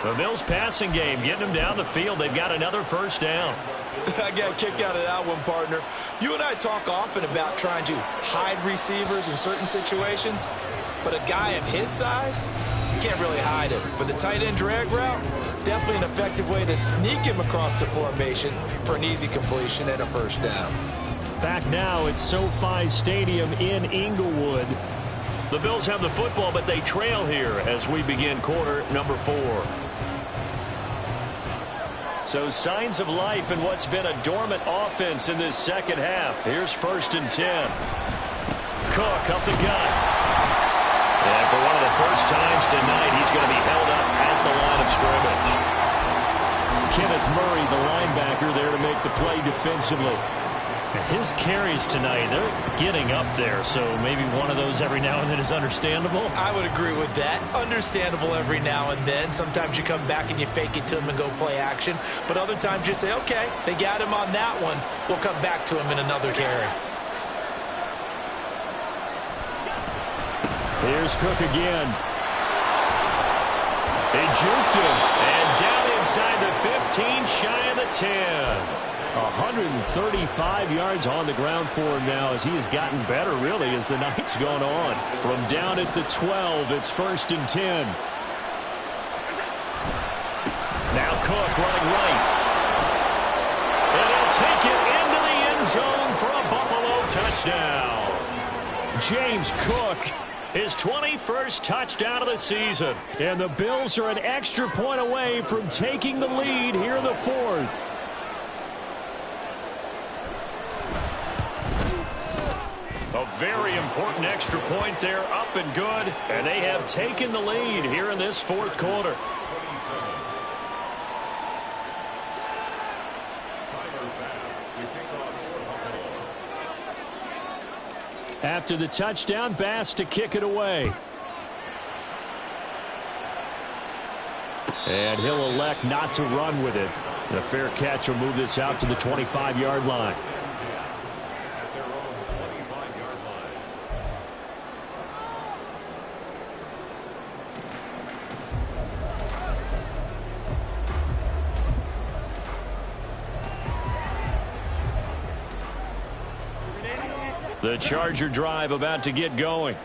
The Bills passing game getting them down the field. They've got another first down. I got a kick out of that one, partner. You and I talk often about trying to hide receivers in certain situations, but a guy of his size, you can't really hide him. But the tight end drag route, definitely an effective way to sneak him across the formation for an easy completion and a first down. Back now at SoFi Stadium in Inglewood. The Bills have the football, but they trail here as we begin quarter number 4. So signs of life in what's been a dormant offense in this second half. Here's 1st and 10. Cook up the gut. And for one of the first times tonight, he's going to be held up at the line of scrimmage. Kenneth Murray, the linebacker, there to make the play defensively. His carries tonight, they're getting up there, so maybe one of those every now and then is understandable. I would agree with that. Understandable every now and then. Sometimes you come back and you fake it to him and go play action. But other times you say, okay, they got him on that one. We'll come back to him in another carry. Here's Cook again. He juked him, and down inside the 15, shy of the 10. 135 yards on the ground for him now as he has gotten better, really, as the night's gone on. From down at the 12, it's 1st and 10. Now Cook running right. And he'll take it into the end zone for a Buffalo touchdown. James Cook, his 21st touchdown of the season. And the Bills are an extra point away from taking the lead here in the 4th. A very important extra point there, up and good. And they have taken the lead here in this 4th quarter. After the touchdown, Bass to kick it away. And he'll elect not to run with it. The fair catch will move this out to the 25-yard line. The Charger drive about to get going.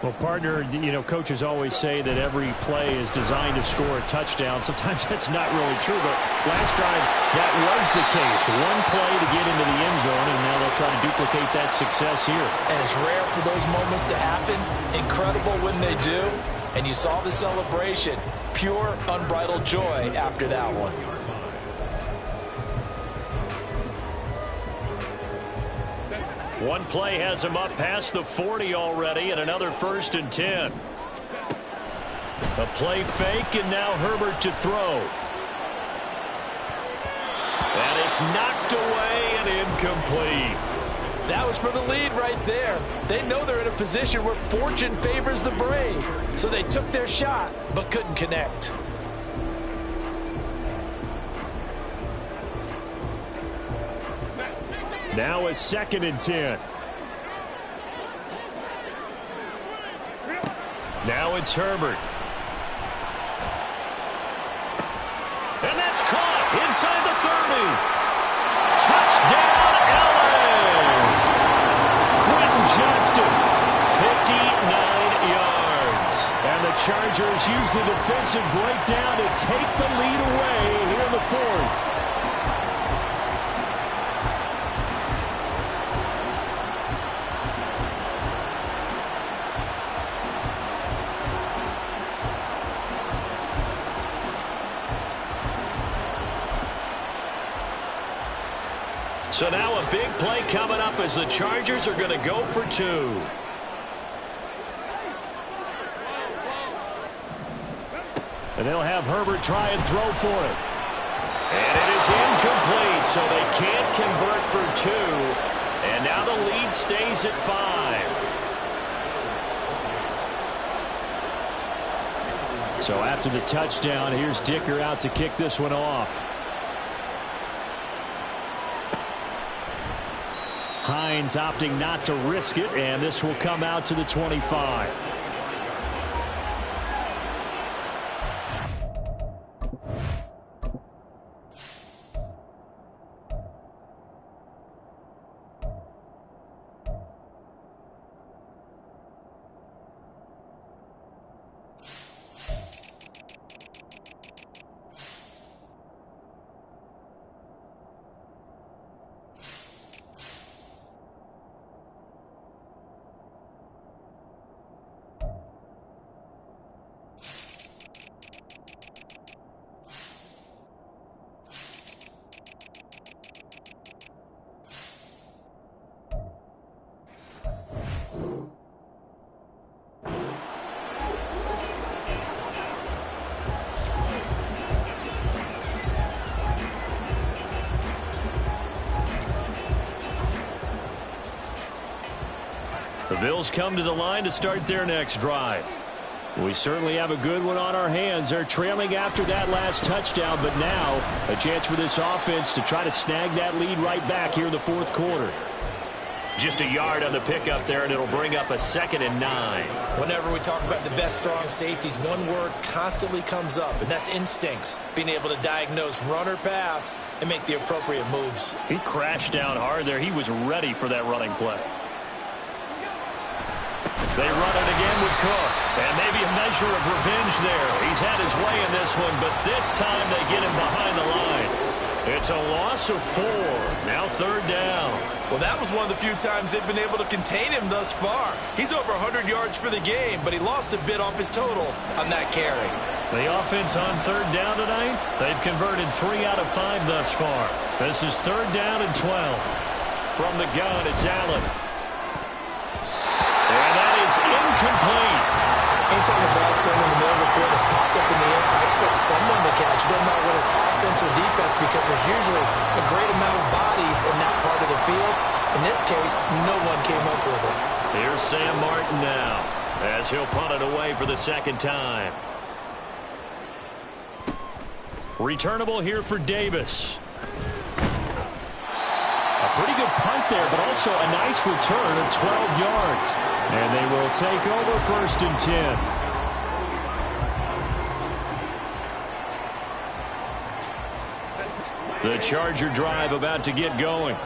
Well, partner, you know, coaches always say that every play is designed to score a touchdown. Sometimes that's not really true, but last drive that was the case. One play to get into the end zone, and now they'll try to duplicate that success here. And it's rare for those moments to happen. Incredible when they do. And you saw the celebration. Pure, unbridled joy after that one. One play has him up past the 40 already, and another 1st and 10. A play fake, and now Herbert to throw. And it's knocked away and incomplete. That was for the lead right there. They know they're in a position where fortune favors the brave. So they took their shot, but couldn't connect. Now a 2nd and 10. Now it's Herbert. And that's caught inside the 30. Touchdown, LA! Quentin Johnston, 59 yards. And the Chargers use the defensive breakdown to take the lead away here in the 4th. So now a big play coming up as the Chargers are going to go for 2. And they'll have Herbert try and throw for it. And it is incomplete, so they can't convert for 2. And now the lead stays at 5. So after the touchdown, here's Dicker out to kick this one off. Hines opting not to risk it, and this will come out to the 25. The Bills come to the line to start their next drive. We certainly have a good one on our hands. They're trailing after that last touchdown, but now a chance for this offense to try to snag that lead right back here in the fourth quarter. Just a yard on the pickup there, and it'll bring up a 2nd and 9. Whenever we talk about the best strong safeties, one word constantly comes up, and that's instincts. Being able to diagnose run or pass and make the appropriate moves. He crashed down hard there. He was ready for that running play. They run it again with Cook. And maybe a measure of revenge there. He's had his way in this one, but this time they get him behind the line. It's a loss of 4. Now 3rd down. Well, that was one of the few times they've been able to contain him thus far. He's over 100 yards for the game, but he lost a bit off his total on that carry. The offense on 3rd down tonight, they've converted 3 out of 5 thus far. This is 3rd down and 12. From the gun, it's Allen. And that is incomplete. Anytime the ball's thrown in the middle of the field, it's popped up in the air, I expect someone to catch. It doesn't matter whether it's offense or defense, because there's usually a great amount of bodies in that part of the field. In this case, no one came up with it. Here's Sam Martin now, as he'll punt it away for the 2nd time. Returnable here for Davis. A pretty good punt there, but also a nice return of 12 yards. And they will take over 1st and 10. The Charger drive about to get going.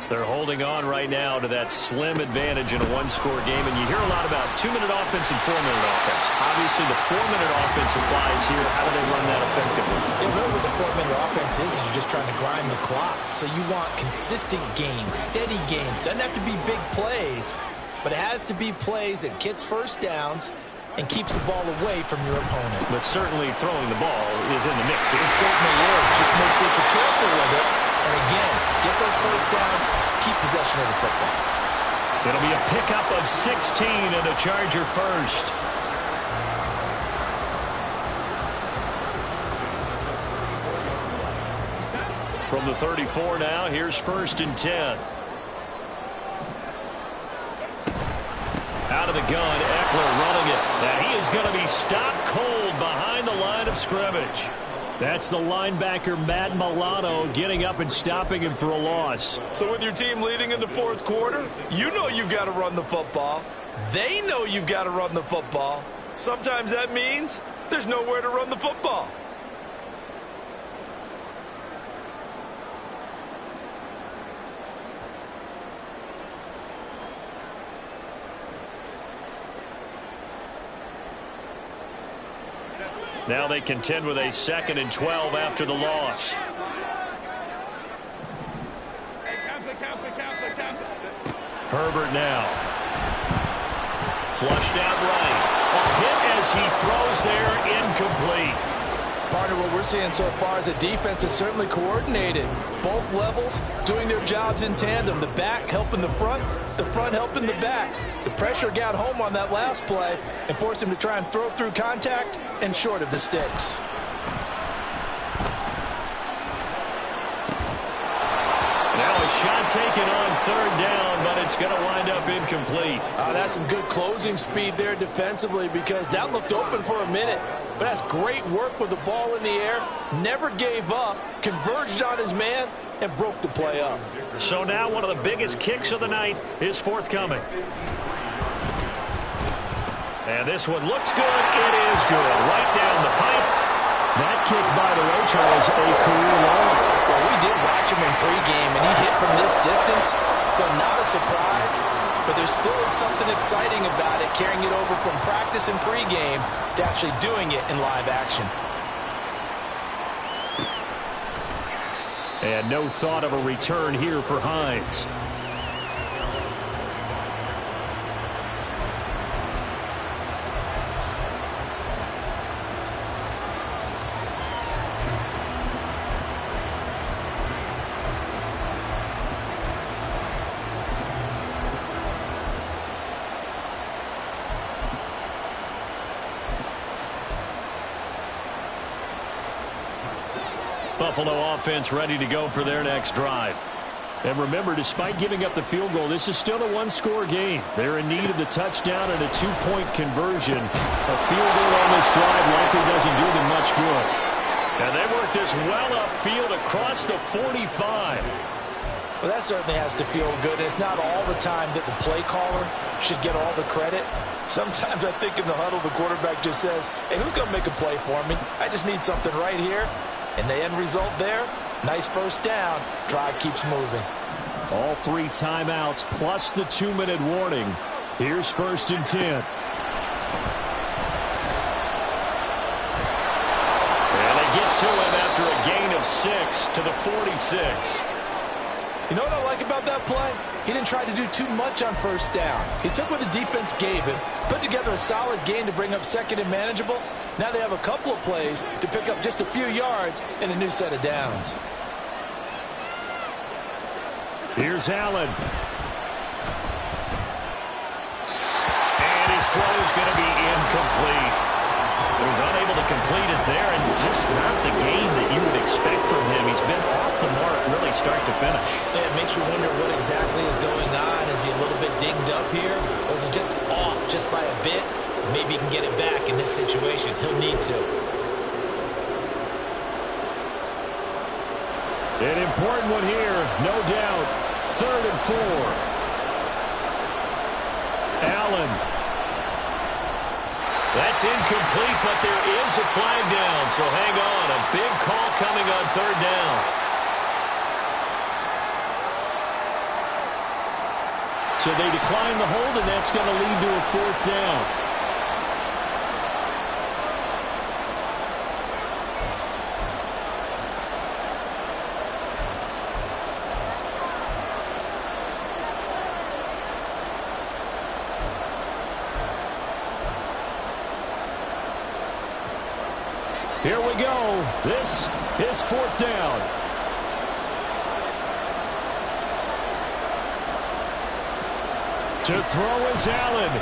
They're holding on right now to that slim advantage in a one-score game. And you hear a lot about 2-minute offense and 4-minute offense. Obviously, the 4-minute offense applies here. How do they run that effectively? Yeah, really what the 4-minute offense is you're just trying to grind the clock. So you want consistent gains, steady gains. Doesn't have to be big plays, but it has to be plays that gets first downs and keeps the ball away from your opponent. But certainly throwing the ball is in the mix here. It certainly is. Just make sure that you're careful with it. And again, get those first downs, keep possession of the football. It'll be a pickup of 16 and a Charger first. From the 34 now, here's 1st and 10. Out of the gun, Eckler running it. Now he is going to be stopped cold behind the line of scrimmage. That's the linebacker, Matt Milano, getting up and stopping him for a loss. So with your team leading in the fourth quarter, you know you've got to run the football. They know you've got to run the football. Sometimes that means there's nowhere to run the football. Now they contend with a 2nd and 12 after the loss. Herbert now. Flushed out right. A hit as he throws there, incomplete. Partner, what we're seeing so far is the defense is certainly coordinated. Both levels doing their jobs in tandem. The back helping the front helping the back. The pressure got home on that last play and forced him to try and throw through contact and short of the sticks. Now a shot taken on 3rd down, but it's going to wind up incomplete. That's some good closing speed there defensively, because that looked open for a minute. But that's great work with the ball in the air. Never gave up, converged on his man, and broke the play up. So now one of the biggest kicks of the night is forthcoming. And this one looks good. It is good. Right down the pipe. That kick, by the way, Charles, a career long. Well, we did watch him in pregame, and he hit from this distance, so not a surprise. But there still is something exciting about it, carrying it over from practice and pregame to actually doing it in live action. And no thought of a return here for Hines. Buffalo offense ready to go for their next drive. And remember, despite giving up the field goal, this is still a one-score game. They're in need of the touchdown and a two-point conversion. A field goal on this drive likely doesn't do them much good. And they work this well upfield across the 45. Well, that certainly has to feel good. It's not all the time that the play caller should get all the credit. Sometimes I think in the huddle, the quarterback just says, hey, who's going to make a play for me? I just need something right here. And the end result there, nice first down. Drive keeps moving. All 3 timeouts plus the 2-minute warning. Here's 1st and 10. And they get to him after a gain of 6 to the 46. You know what I like about that play? He didn't try to do too much on first down. He took what the defense gave him, put together a solid gain to bring up second and manageable. Now they have a couple of plays to pick up just a few yards and a new set of downs. Here's Allen. And his throw is going to be incomplete. So he's unable to complete it there, and just not the game that you would expect from him. He's been off the mark really start to finish. Yeah, it makes you wonder what exactly is going on. Is he a little bit dinged up here, or is he just off just by a bit? Maybe he can get it back in this situation. He'll need to. An important one here, no doubt. 3rd and 4. Allen. That's incomplete, but there is a flag down, so hang on. A big call coming on 3rd down. So they decline the hold, and that's going to lead to a 4th down. Here we go. This is 4th down. To throw is Allen.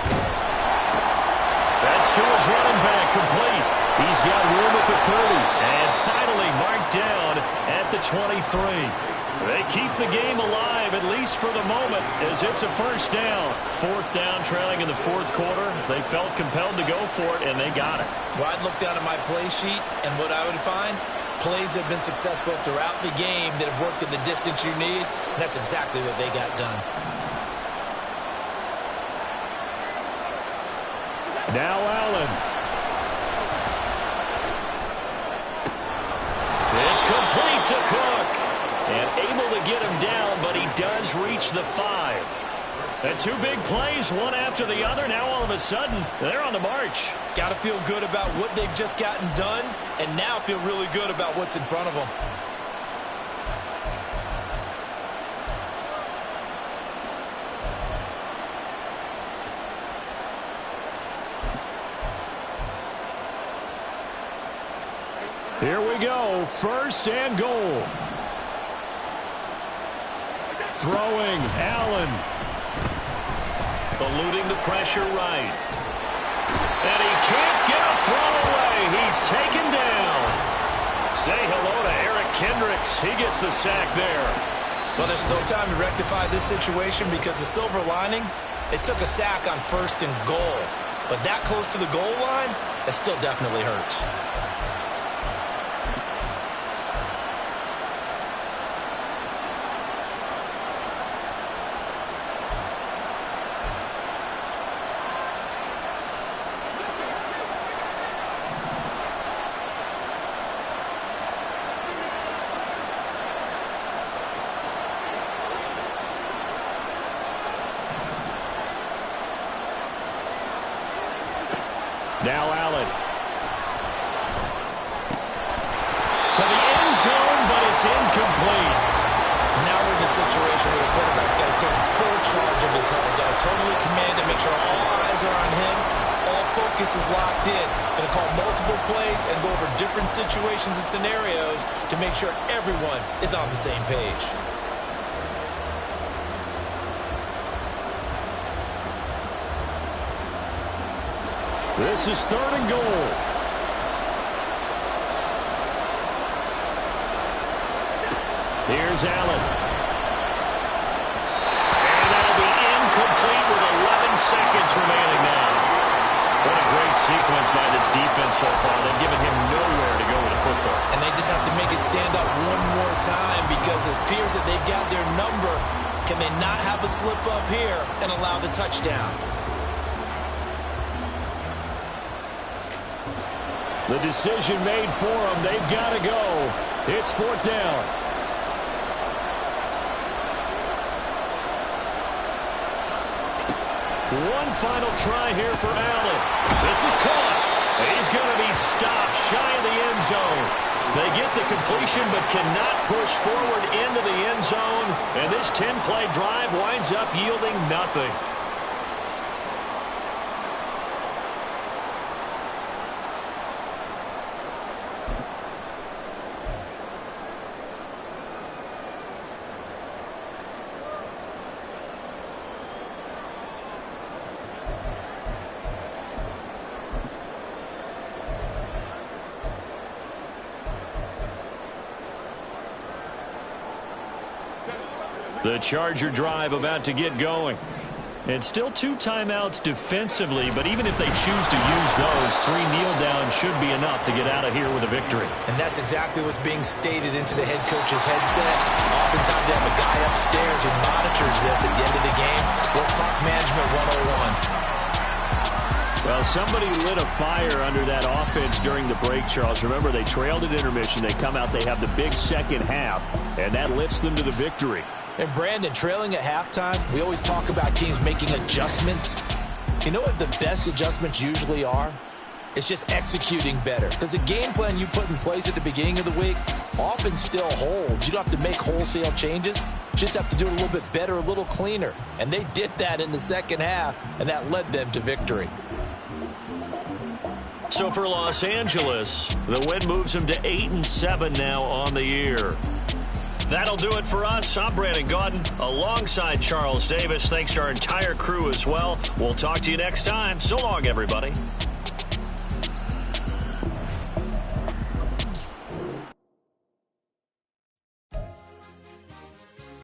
That's to his running back, complete. He's got room at the 30. And finally marked down at the 23. They keep the game alive, at least for the moment, as it's a 1st down. 4th down, trailing in the 4th quarter. They felt compelled to go for it, and they got it. Well, I'd look down at my play sheet, and what I would find, plays have been successful throughout the game that have worked at the distance you need, and that's exactly what they got done. Now Allen. It's complete to Cook. And able to get him down, but he does reach the 5. And 2 big plays, one after the other. Now all of a sudden, they're on the march. Got to feel good about what they've just gotten done, and now feel really good about what's in front of them. Here we go, 1st and goal. Throwing, Allen. Eluding the pressure right. And he can't get a throw away. He's taken down. Say hello to Eric Kendricks. He gets the sack there. Well, there's still time to rectify this situation because the silver lining, they took a sack on 1st and goal. But that close to the goal line, it still definitely hurts. Now Allen. To the end zone, but it's incomplete. Now we're in the situation where the quarterback's got to take full charge of his health. Got to totally command it, make sure all eyes are on him. All focus is locked in. Going to call multiple plays and go over different situations and scenarios to make sure everyone is on the same page. This is 3rd and goal. Here's Allen. And that'll be incomplete with 11 seconds remaining now. What a great sequence by this defense so far. They've given him nowhere to go with the football. And they just have to make it stand up one more time because it appears that they've got their number. Can they not have a slip up here and allow the touchdown? The decision made for them. They've got to go. It's 4th down. One final try here for Allen. This is caught. He's going to be stopped shy of the end zone. They get the completion but cannot push forward into the end zone. And this 10-play drive winds up yielding nothing. The Charger drive about to get going. And still 2 timeouts defensively, but even if they choose to use those, 3 kneel downs should be enough to get out of here with a victory. And that's exactly what's being stated into the head coach's headset. Oftentimes they have a guy upstairs who monitors this at the end of the game. Well, clock management 101. Well, somebody lit a fire under that offense during the break, Charles. Remember, they trailed at intermission. They come out, they have the big second half, and that lifts them to the victory. And Brandon, trailing at halftime, we always talk about teams making adjustments. You know what the best adjustments usually are? It's just executing better. Because the game plan you put in place at the beginning of the week often still holds. You don't have to make wholesale changes. You just have to do it a little bit better, a little cleaner. And they did that in the second half, and that led them to victory. So for Los Angeles, the win moves them to 8-7 now on the year. That'll do it for us. I'm Brandon Gaudin alongside Charles Davis. Thanks to our entire crew as well. We'll talk to you next time. So long, everybody.